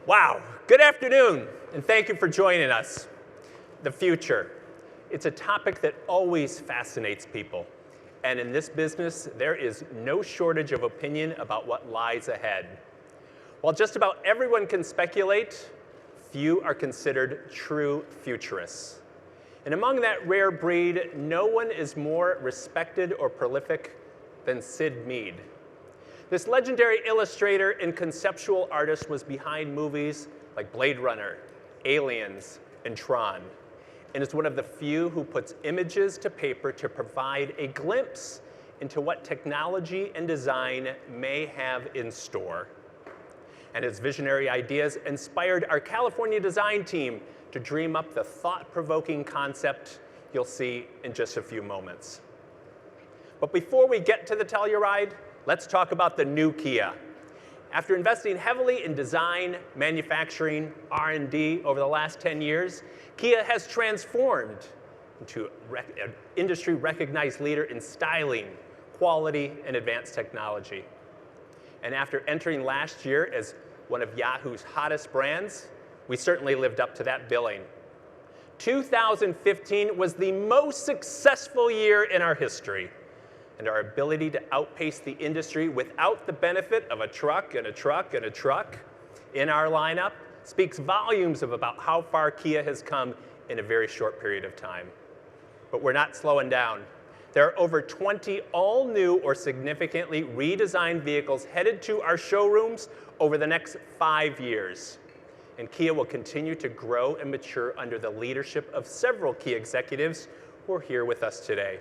Wow, good afternoon, and thank you for joining us. The future. It's a topic that always fascinates people. And in this business, there is no shortage of opinion about what lies ahead. While just about everyone can speculate, few are considered true futurists. And among that rare breed, no one is more respected or prolific than Sid Mead. This legendary illustrator and conceptual artist was behind movies like Blade Runner, Aliens, and Tron, and is one of the few who puts images to paper to provide a glimpse into what technology and design may have in store. And his visionary ideas inspired our California design team to dream up the thought-provoking concept you'll see in just a few moments. But before we get to the Telluride, let's talk about the new Kia. After investing heavily in design, manufacturing, R&D over the last 10 years, Kia has transformed into an industry-recognized leader in styling, quality, and advanced technology. And after entering last year as one of Yahoo's hottest brands, we certainly lived up to that billing. 2015 was the most successful year in our history, and our ability to outpace the industry without the benefit of a truck and a truck and a truck in our lineup speaks volumes about how far Kia has come in a very short period of time. But we're not slowing down. There are over 20 all-new or significantly redesigned vehicles headed to our showrooms over the next 5 years. And Kia will continue to grow and mature under the leadership of several key executives who are here with us today.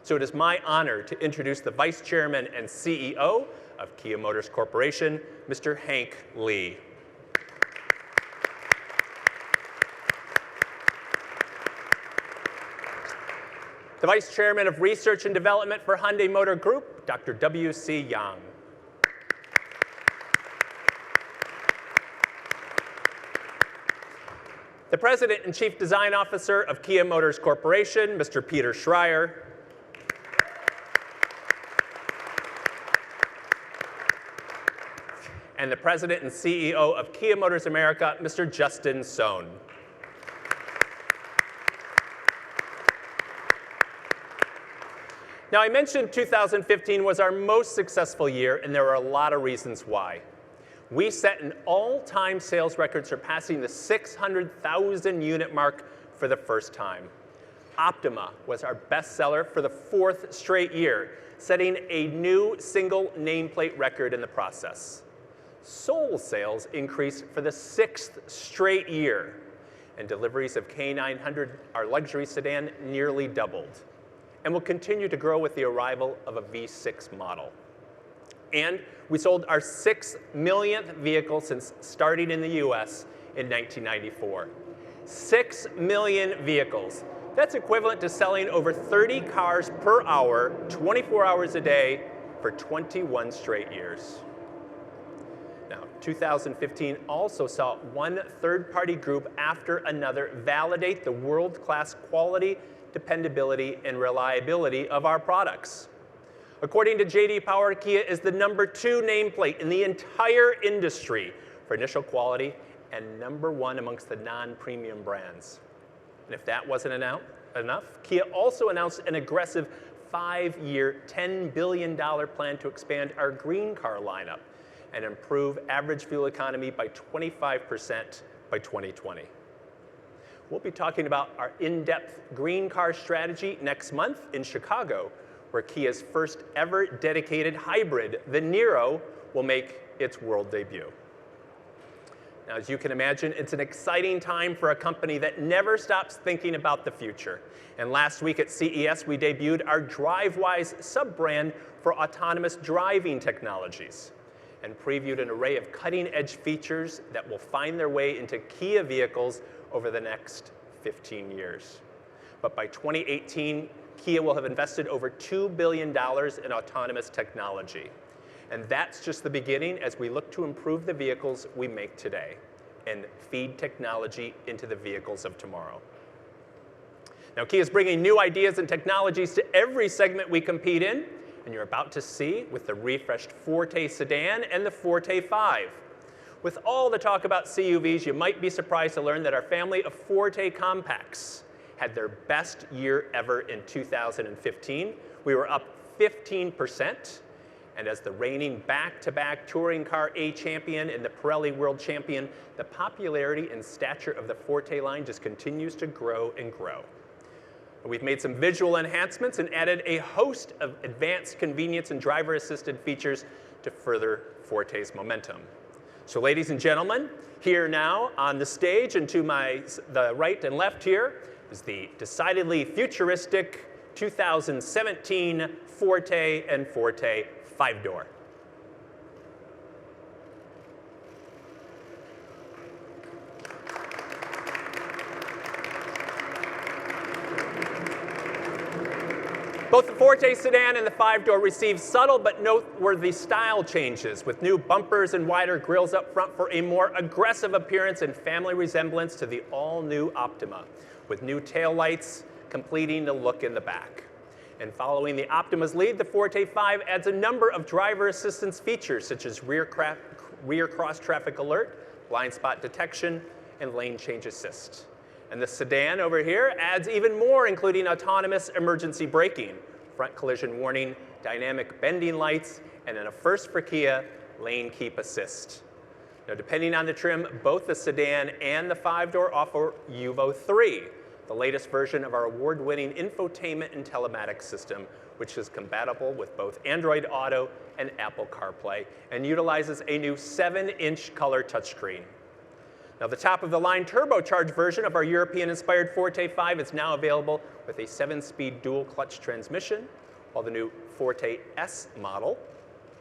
So it is my honor to introduce the Vice Chairman and CEO of Kia Motors Corporation, Mr. Hank Lee. The Vice Chairman of Research and Development for Hyundai Motor Group, Dr. W.C. Yang. The President and Chief Design Officer of Kia Motors Corporation, Mr. Peter Schreier. And the President and CEO of Kia Motors America, Mr. Justin Sohn. Now, I mentioned 2015 was our most successful year, and there are a lot of reasons why. We set an all-time sales record surpassing the 600,000 unit mark for the first time. Optima was our bestseller for the 4th straight year, setting a new single nameplate record in the process. Soul sales increased for the 6th straight year, and deliveries of K900, our luxury sedan, nearly doubled, and will continue to grow with the arrival of a V6 model. And we sold our 6 millionth vehicle since starting in the US in 1994. 6 million vehicles. That's equivalent to selling over 30 cars per hour, 24 hours a day, for 21 straight years. Now, 2015 also saw one third-party group after another validate the world-class quality, dependability, and reliability of our products. According to J.D. Power, Kia is the #2 nameplate in the entire industry for initial quality and #1 amongst the non-premium brands. And if that wasn't enough, Kia also announced an aggressive 5-year, $10 billion plan to expand our green car lineup and improve average fuel economy by 25% by 2020. We'll be talking about our in-depth green car strategy next month in Chicago, where Kia's first ever dedicated hybrid, the Niro, will make its world debut. Now, as you can imagine, it's an exciting time for a company that never stops thinking about the future. And last week at CES, we debuted our DriveWise sub-brand for autonomous driving technologies and previewed an array of cutting-edge features that will find their way into Kia vehicles over the next 15 years. But by 2018, Kia will have invested over $2 billion in autonomous technology. And that's just the beginning as we look to improve the vehicles we make today and feed technology into the vehicles of tomorrow. Now, Kia is bringing new ideas and technologies to every segment we compete in, and you're about to see with the refreshed Forte sedan and the Forte 5. With all the talk about CUVs, you might be surprised to learn that our family of Forte compacts had their best year ever in 2015. We were up 15%. And as the reigning back-to-back touring car A champion and the Pirelli World Champion, the popularity and stature of the Forte line just continues to grow and grow. We've made some visual enhancements and added a host of advanced convenience and driver-assisted features to further Forte's momentum. So ladies and gentlemen, here now on the stage and to the right and left here is the decidedly futuristic 2017 Forte and Forte 5-door. Both the Forte sedan and the 5-door received subtle but noteworthy style changes, with new bumpers and wider grills up front for a more aggressive appearance and family resemblance to the all-new Optima, with new taillights completing the look in the back. And following the Optima's lead, the Forte 5 adds a number of driver assistance features, such as rear cross traffic alert, blind spot detection, and lane change assist. And the sedan over here adds even more, including autonomous emergency braking, front collision warning, dynamic bending lights, and in a first for Kia, lane keep assist. Now, depending on the trim, both the sedan and the 5-door offer UVO 3, the latest version of our award-winning infotainment and telematics system, which is compatible with both Android Auto and Apple CarPlay, and utilizes a new 7-inch color touchscreen. Now, the top-of-the-line turbocharged version of our European-inspired Forte 5 is now available with a 7-speed dual-clutch transmission, while the new Forte S model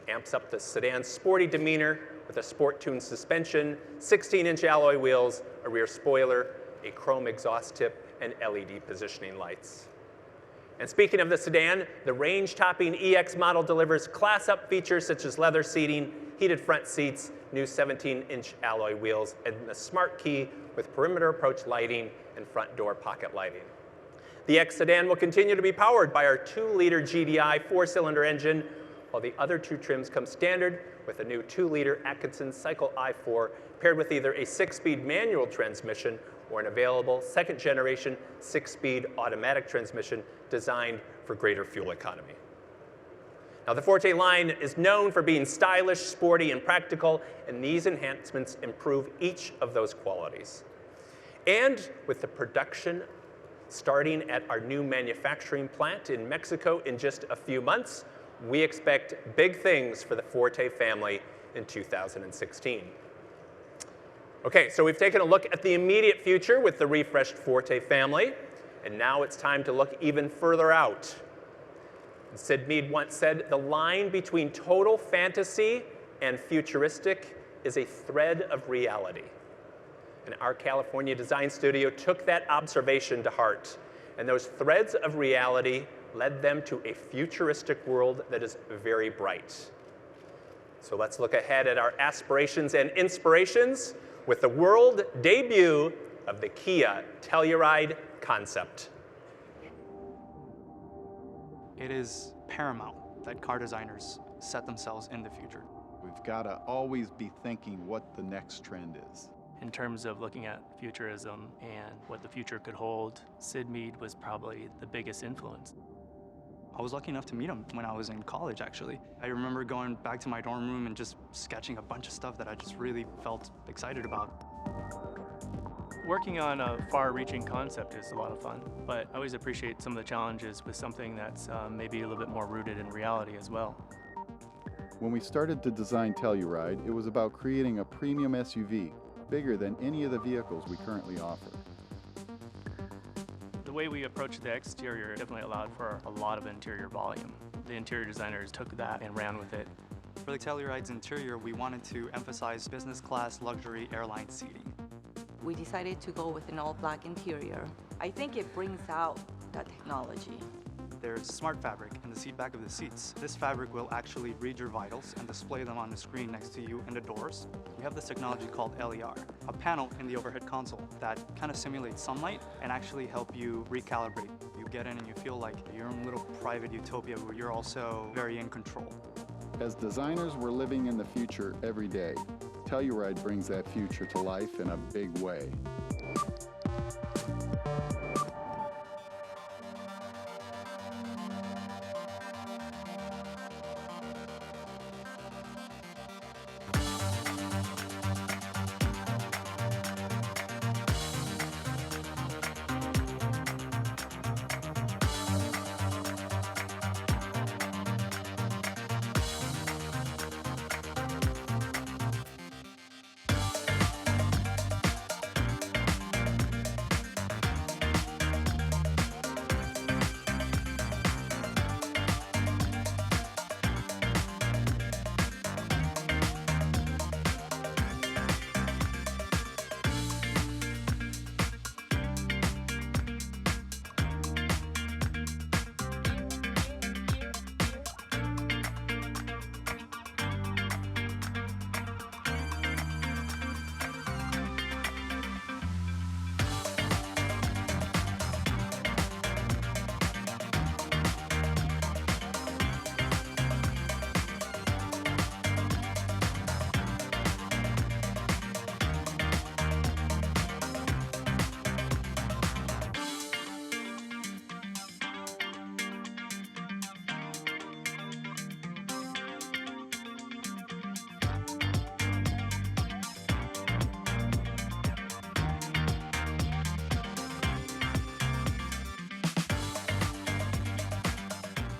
amps up the sedan's sporty demeanor with a sport-tuned suspension, 16-inch alloy wheels, a rear spoiler, a chrome exhaust tip, and LED positioning lights. And speaking of the sedan, the range-topping EX model delivers class-up features such as leather seating, heated front seats, new 17-inch alloy wheels, and a smart key with perimeter approach lighting and front door pocket lighting. The X sedan will continue to be powered by our 2-liter GDI 4-cylinder engine, while the other two trims come standard with a new 2-liter Atkinson Cycle i4 paired with either a 6-speed manual transmission or an available second-generation 6-speed automatic transmission designed for greater fuel economy. Now, the Forte line is known for being stylish, sporty, and practical, and these enhancements improve each of those qualities. And with the production starting at our new manufacturing plant in Mexico in just a few months, we expect big things for the Forte family in 2016. Okay, so we've taken a look at the immediate future with the refreshed Forte family, and now it's time to look even further out. Sid Mead once said, "The line between total fantasy and futuristic is a thread of reality." And our California design studio took that observation to heart, and those threads of reality led them to a futuristic world that is very bright. So let's look ahead at our aspirations and inspirations with the world debut of the Kia Telluride concept. It is paramount that car designers set themselves in the future. We've got to always be thinking what the next trend is. In terms of looking at futurism and what the future could hold, Sid Mead was probably the biggest influence. I was lucky enough to meet him when I was in college, actually. I remember going back to my dorm room and just sketching a bunch of stuff that I just really felt excited about. Working on a far-reaching concept is a lot of fun, but I always appreciate some of the challenges with something that's maybe a little bit more rooted in reality as well. When we started to design Telluride, it was about creating a premium SUV, bigger than any of the vehicles we currently offer. The way we approached the exterior definitely allowed for a lot of interior volume. The interior designers took that and ran with it. For the Telluride's interior, we wanted to emphasize business class luxury airline seating. We decided to go with an all-black interior. I think it brings out that technology. There's smart fabric in the seat back of the seats. This fabric will actually read your vitals and display them on the screen next to you in the doors. We have this technology called LER, a panel in the overhead console that kind of simulates sunlight and actually help you recalibrate. You get in and you feel like your own little private utopia where you're also very in control. As designers, we're living in the future every day. Telluride brings that future to life in a big way.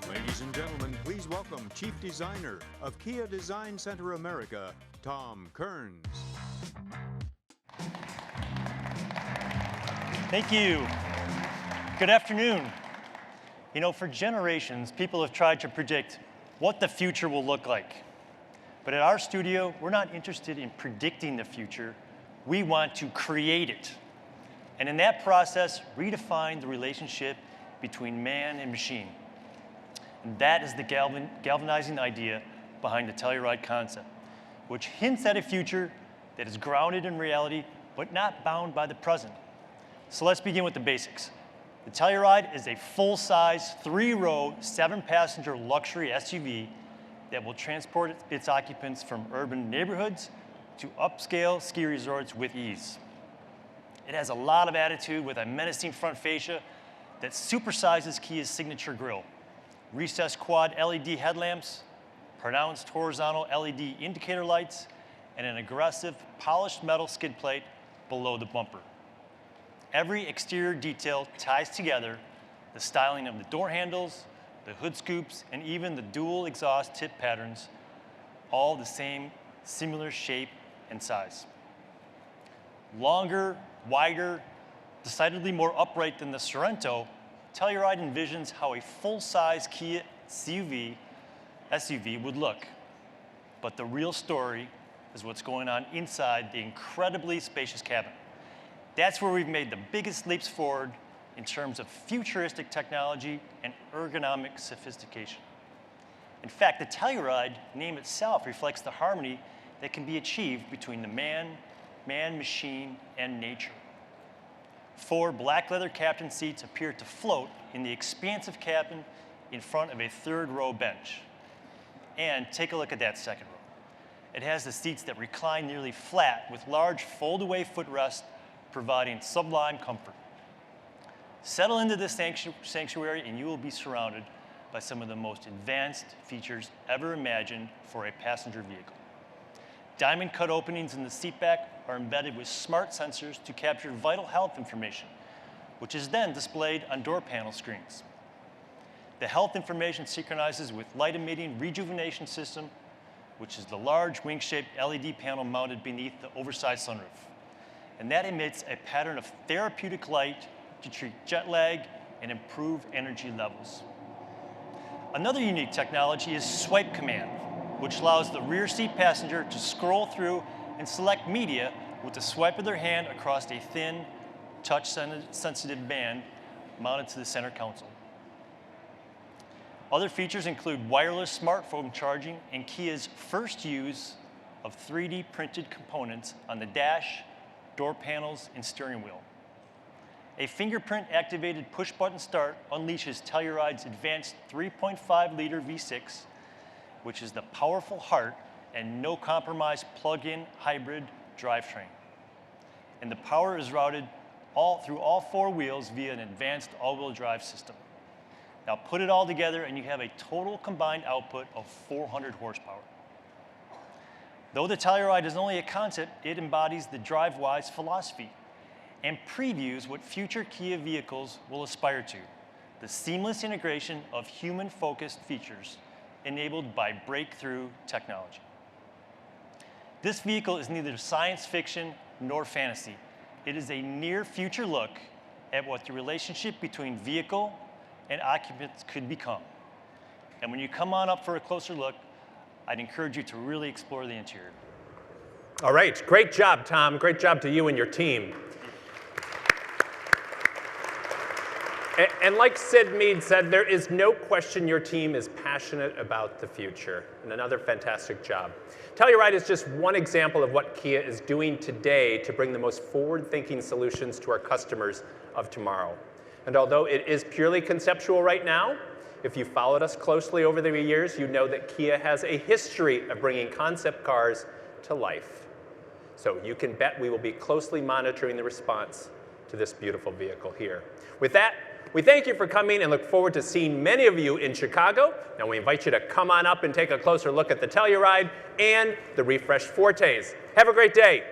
Ladies and gentlemen, please welcome Chief Designer of Kia Design Center America, Tom Kearns. Thank you. Good afternoon. You know, for generations, people have tried to predict what the future will look like. But at our studio, we're not interested in predicting the future. We want to create it. And in that process, redefine the relationship between man and machine. And that is the galvanizing idea behind the Telluride concept, which hints at a future that is grounded in reality, but not bound by the present. So let's begin with the basics. The Telluride is a full-size, 3-row, 7-passenger luxury SUV that will transport its occupants from urban neighborhoods to upscale ski resorts with ease. It has a lot of attitude with a menacing front fascia that supersizes Kia's signature grille, recessed quad LED headlamps, pronounced horizontal LED indicator lights, and an aggressive polished metal skid plate below the bumper. Every exterior detail ties together the styling of the door handles, the hood scoops, and even the dual exhaust tip patterns, all the same similar shape and size. Longer, wider, decidedly more upright than the Sorento, Telluride envisions how a full-size Kia SUV would look. But the real story is what's going on inside the incredibly spacious cabin. That's where we've made the biggest leaps forward in terms of futuristic technology and ergonomic sophistication. In fact, the Telluride name itself reflects the harmony that can be achieved between the man, machine, and nature. 4 black leather captain seats appear to float in the expansive cabin in front of a 3rd-row bench. And take a look at that 2nd row. It has the seats that recline nearly flat with large fold-away footrests providing sublime comfort. Settle into this sanctuary and you will be surrounded by some of the most advanced features ever imagined for a passenger vehicle. Diamond cut openings in the seat back are embedded with smart sensors to capture vital health information, which is then displayed on door panel screens. The health information synchronizes with light-emitting rejuvenation system, which is the large wing-shaped LED panel mounted beneath the oversized sunroof. And that emits a pattern of therapeutic light to treat jet lag and improve energy levels. Another unique technology is Swipe Command, which allows the rear seat passenger to scroll through and select media with the swipe of their hand across a thin, touch-sensitive band mounted to the center console. Other features include wireless smartphone charging and Kia's first use of 3D printed components on the dash, door panels, and steering wheel. A fingerprint-activated push-button start unleashes Telluride's advanced 3.5-liter V6, which is the powerful heart and no compromise plug-in hybrid drivetrain. And the power is routed through all 4 wheels via an advanced all-wheel drive system. Now put it all together and you have a total combined output of 400 horsepower. Though the Telluride is only a concept, it embodies the DriveWise philosophy and previews what future Kia vehicles will aspire to: the seamless integration of human-focused features enabled by breakthrough technology. This vehicle is neither science fiction nor fantasy. It is a near-future look at what the relationship between vehicle and occupants could become. And when you come on up for a closer look, I'd encourage you to really explore the interior. All right, great job, Tom. Great job to you and your team. And like Sid Mead said, there is no question your team is passionate about the future. And another fantastic job. Telluride is just one example of what Kia is doing today to bring the most forward-thinking solutions to our customers of tomorrow. And although it is purely conceptual right now, if you followed us closely over the years, you know that Kia has a history of bringing concept cars to life. So you can bet we will be closely monitoring the response to this beautiful vehicle here. With that, we thank you for coming and look forward to seeing many of you in Chicago. Now we invite you to come on up and take a closer look at the Telluride and the refreshed Fortes. Have a great day.